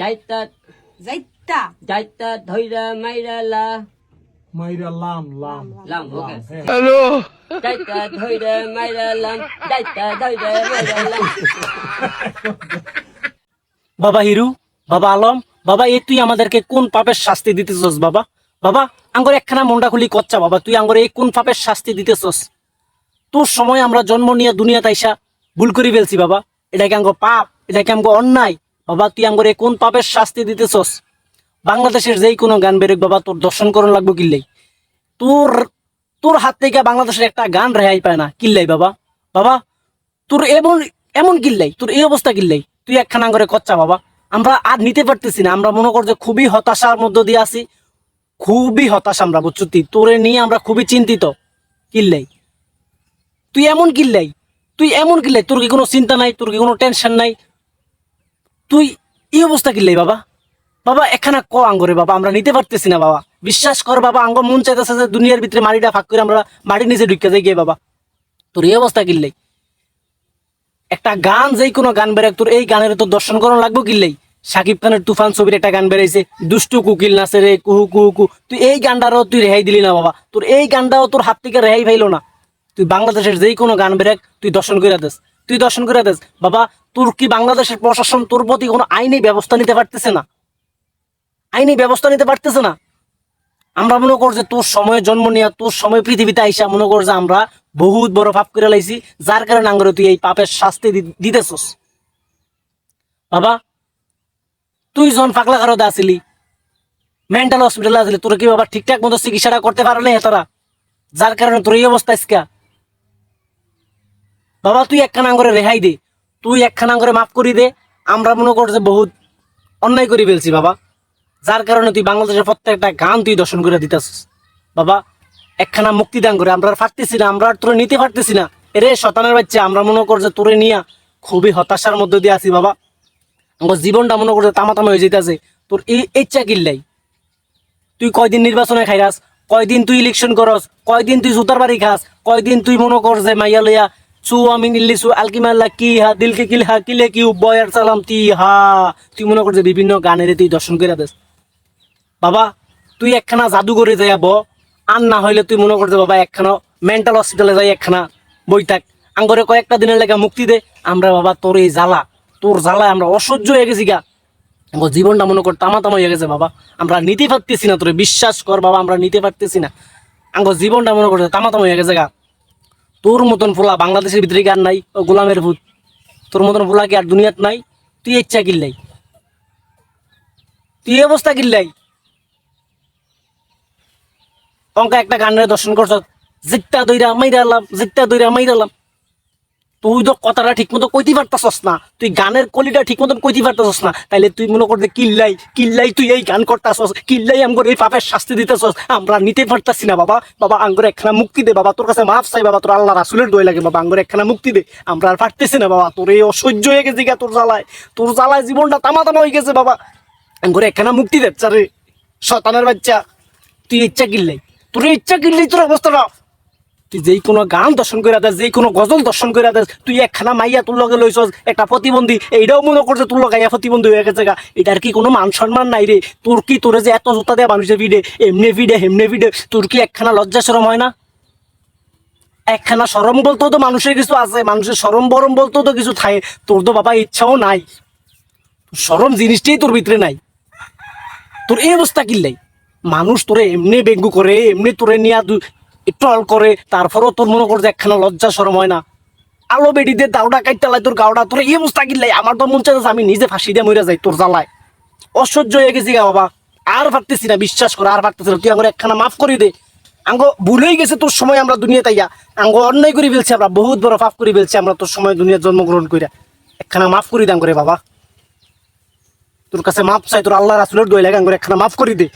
যাইতা যাইতা যাইতা ধইরা মাইরা লা মাইরা লাম লাম লাম ওকে হ্যাঁ। যাইতা ধইরা মাইরা লাম যাইতা ধইরা মাইরা লাম। বাবা হিরু, বাবা আলম, বাবা এ তুই আমাদেরকে কোন পাপের শাস্তি দিতেছস বাবা? বাবা আঙ্গর একখানা মনটা খুলি কচ্চা বাবা, তুই আঙ্গর এই কোন পাপের শাস্তি দিতেছস? তোর সময় আমরা জন্ম নিয়ে দুনিয়াতে আইসা ভুল করে ফেলছি বাবা, এটা কি আঙ্গ পাপ, এটা কি আঙ্গ অন্যায় বাবা? তুই আঙ্গর এই কোন পাপের শাস্তি দিতেছস? বাংলাদেশের যেই কোনো গান বেরোক বাবা তোর দর্শন করন লাগবো কিল্লাই। তোর তোর হাত থেকে বাংলাদেশের একটা গান রেহাই পায় না কিল্লাই বাবা। বাবা তোর এমন এমন কিল্লাই, তোর এই অবস্থা কিল্লাই, তুই একখানা করে কচ্চা বাবা। আমরা আর নিতে পারতেছি না, আমরা মনে কর যে খুবই হতাশার মধ্য দিয়ে আছি, খুবই হতাশ আমরা, বুঝছো? তোরে নিয়ে আমরা খুবই চিন্তিত কিল্লাই। তুই এমন কিল্লাই, তুই এমন কিল্লাই, তোর কি কোনো চিন্তা নাই, তোর কি কোনো টেনশন নাই, তুই এই অবস্থা কিল্লাই বাবা? বাবা একখানা ক আঙ্গরে বাবা, আমরা নিতে পারতেছি না বাবা, বিশ্বাস কর বাবা। আঙ্গ মন চাইতেছে যে দুনিয়ার ভিতরে মাটিটা ফাঁক করে আমরা মাটির নিচে ঢুকে যাই গিয়ে বাবা। তোর এই অবস্থা কিল্লাই, একটা গান যেই কোনো গান বেরোয় তোর এই গানের তোর দর্শন করানো লাগবো কিল্লাই। শাকিব খানের তুফান ছবির একটা গান বেরাইছে, দুষ্টু কুকিল নাচে রে কুহু কুহু কু, তুই এই গানটারও তুই রেহাই দিলি না বাবা। তোর এই গানটাও তোর হাত থেকে রেহাই পাইলো না। তুই বাংলাদেশের যেই কোনো গান বেরাক তুই দর্শন করে দেস, তুই দর্শন করে দেস বাবা। তোর কি বাংলাদেশের প্রশাসন তোর প্রতি কোনো আইনি ব্যবস্থা নিতে পারতেছে না? আইনি ব্যবস্থা নিতে পারতেছে না। আমরা মনে কর যে তোর সময়ে জন্ম নিয়ে তোর সময় পৃথিবীতে আইসা মনে কর যে আমরা বহুত বড় পাপ করে লাইছি, যার কারণে আঙ্গরে তুই এই পাপের শাস্তি দিতেছস বাবা। তুই যখন পাগলা কারোতে আসিলি, মেন্টাল হসপিটালে আসলি, তোর কি বাবা ঠিকঠাক মতো চিকিৎসাটা করতে পারলে তারা, যার কারণে তোর এই অবস্থা ইসকা বাবা। তুই একখানা আঙ্গরে রেহাই দে, তুই একখানা আঙ্গরে মাফ করি দে। আমরা মনে কর যে বহুত অন্যায় করে ফেলছি বাবা, যার কারণে তুই বাংলাদেশের প্রত্যেকটা গান তুই দর্শন করে দিতেছিস বাবা। একখানা মুক্তি দান করে, আমরা আর পারতেছি না, আমরা আর তোরে নিতে পারতেছি না। এরে শতানের বাচ্চা, আমরা মনে কর যে তোরে নিয়া খুবই হতাশার মধ্যে দিয়ে আছি বাবা। আমার জীবনটা মনে করছে তামাতামা হয়ে যেতেছে। তোর এই ইচ্ছা কিল্লাই, তুই কয়দিন নির্বাচনে খাইরাস, কয়দিন তুই ইলেকশন করস, কয়দিন তুই জুতার বাড়ি খাস, কয়দিন তুই মনে কর যে মাইয়া লইয়া চু আমি নিল্লিসু আলকিমাল্লা কি হা দিলকে কিল হা কিলে কি বয়ার সালাম তি হা, তুই মনে কর যে বিভিন্ন গানের তুই দর্শন করে দেস বাবা। তুই একখানা জাদুঘরে যাই ব, আর না হইলে তুই মনে করছে বাবা একখানা মেন্টাল হসপিটালে যাই একখানা বই থাক, আঙ্গরে কয়েকটা দিনের লেগে মুক্তি দে। আমরা বাবা তোর এই জ্বালা, তোর জ্বালায় আমরা অসহ্য হয়ে গেছি গা, আমার জীবনটা মনে কর তামাতামা হয়ে গেছে বাবা। আমরা নিতে পারতেছি না, তোরে বিশ্বাস কর বাবা, আমরা নিতে পারতেছি না। আমার জীবনটা মনে করছে তামাতামা হয়ে গেছে গা। তোর মতন ফুলা বাংলাদেশের ভিতরে কি আর নাই? ও গোলামের ভূত, তোর মতন ফুলা কি আর দুনিয়াত নাই? তুই ইচ্ছা কিল্লাই, তুই এই অবস্থা কিল্লাই। অঙ্কা একটা গানের দর্শন করছ, জিকটা দইরা মাইরালাম, জিকটা দইরা মাইরালাম। তুই তো কথাটা ঠিক মতো কইতে পারতাছস না, তুই গানের কলিটা ঠিক মতন কইতে পারতাছস না, তাইলে তুই মনে করতে কিল্লাই কিল্লাই তুই এই গান করতাছস, কিল্লাই আমগর এই পাপের শাস্তি দিতেছস। আমরা নিতে পারতাছি না বাবা। বাবা আঙ্গরে একখানা মুক্তি দে বাবা, তোর কাছে মাফ চাই বাবা, তোর আল্লাহ রাসূলের দোয়া লাগে বাবা, আঙ্গরে একখানা মুক্তি দে। আমরা আর পারতেছি না বাবা, তোর এই অসহ্য হয়ে গেছে গা, তোর জ্বালায়, তোর জ্বালায় জীবনটা তামাতামা হয়ে গেছে বাবা। আঙ্গরে একখানা মুক্তি দে চারে শয়তানের বাচ্চা। তুই ইচ্ছা কিল্লাই, তোর ইচ্ছা কিল্লাই, তোর অবস্থাটা তুই যেই কোনো গান দর্শন করে দেস, যেই কোনো গজল দর্শন করে দেস, তুই একখানা মাইয়া তোর লগে লইছস একটা প্রতিবন্ধী, এইটাও মনে করছে তোর লগাইয়া প্রতিবন্ধী হয়ে গেছে গা। এটার কি কোনো মান সম্মান নাই রে? তোর কি তোরে যে এত জুতা দেয়া মানুষের ভিড়ে, এমনি ভিড়ে হেমনে ভিড়ে, তোর কি একখানা লজ্জা শরম হয় না? একখানা শরম বলতেও তো মানুষের কিছু আছে, মানুষের শরম বরম বলতেও তো কিছু থাকে, তোর তো বাবা ইচ্ছাও নাই, শরম জিনিসটাই তোর ভিতরে নাই। তোর এই অবস্থা কিল্লাই, মানুষ তোরে এমনি বেঙ্গু করে, এমনি তোরে নিয়ে টল করে, তারপরও তোর মনে করছে একখানা লজ্জা শরম হয় না? আলো বেড়ি দিয়ে দাউডা কাটতে লাই তোর গাওডা, তোর এই অবস্থা কিল্লাই। আমার তো মন চাইছে আমি নিজে ফাঁসি দিয়ে মরে যাই তোর জ্বালায়, অসহ্য হয়ে গেছি গা বাবা, আর পারতেছি না, বিশ্বাস করে আর পারতেছি না। তুই আমার একখানা মাফ করি দে, আঙ্গ ভুলেই গেছে তোর সময় আমরা দুনিয়া তাইয়া, আঙ্গ অন্যায় করে ফেলছি, আমরা বহুত বড় পাপ করে ফেলছি আমরা তোর সময় দুনিয়া জন্মগ্রহণ কইরা। একখানা মাফ করি দাম করে বাবা, তোর কাছে মাফ চাই, তোর আল্লাহ রাসূলের দোয়া লাগে, আঙ্গরে একখানা মাফ করি দে।